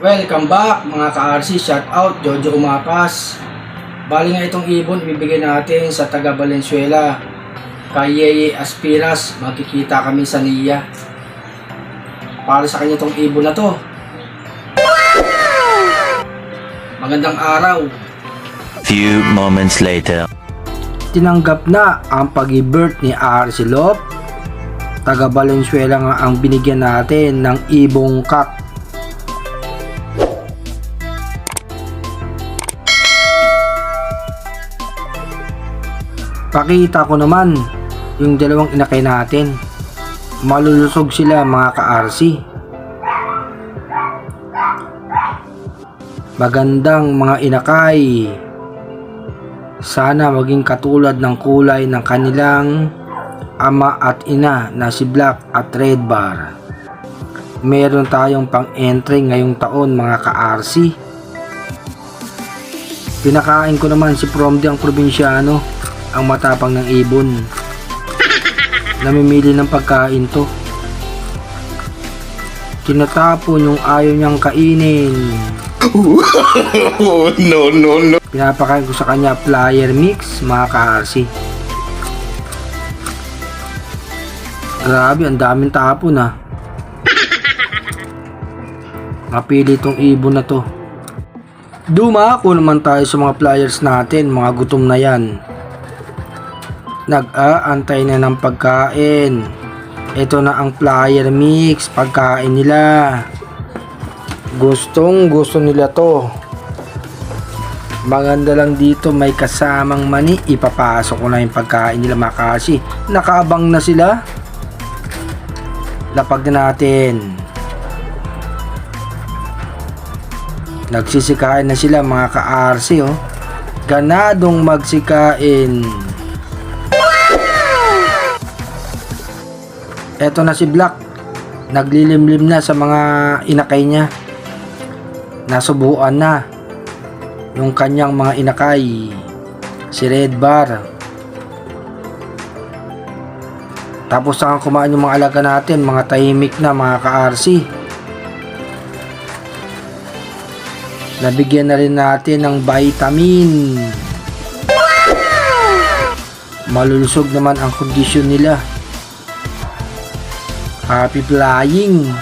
Welcome back mga ka-RC, shout out Jojo Umapas. Bali nga itong ibon ibibigay natin sa taga Valenzuela, kay Yeye Aspiras. Magkikita kami sa NIA. Para sa kanya itong ibon na to. Magandang araw. Few moments later. Tinanggap na ang pag-i-birth ni RC Lop. Taga Valenzuela nga ang binigyan natin ng ibong kak. Pakita ko naman yung dalawang inakay natin. Malulusog sila mga ka-RC. Magandang mga inakay. Sana maging katulad ng kulay ng kanilang ama at ina na si Black at Red Bar. Meron tayong pang-entry ngayong taon mga ka-RC. Pinakain ko naman si Promdi ang probinsyano, ang matapang ng ibon. Namimili ng pagkain to. Tinatapon yung ayaw niyang kainin. No. Pinapakain ko sa kanya flyer mix mga ka-RC. Grabe, ang daming tapon ah. Mapili tong ibon na to. Dumako naman tayo sa mga flyers natin, mga gutom na yan. Nag-aantay na ng pagkain. Ito na ang flyer mix, pagkain nila. Gustong gusto nila to. Maganda lang dito, may kasamang mani. Ipapasok ko na yung pagkain nila mga ka-RC. Nakaabang na sila. Lapag na natin. Nagsisikain na sila mga ka-RC oh. Ganadong magsikain. Eto na si Black. Naglilimlim na sa mga inakay niya. Nasubuan na yung kanyang mga inakay. Si Red Bar. Tapos na kumain yung mga alaga natin, mga tahimik na mga ka-RC. Nabigyan na rin natin ng vitamin. Malulusog naman ang kondisyon nila. Happy flying.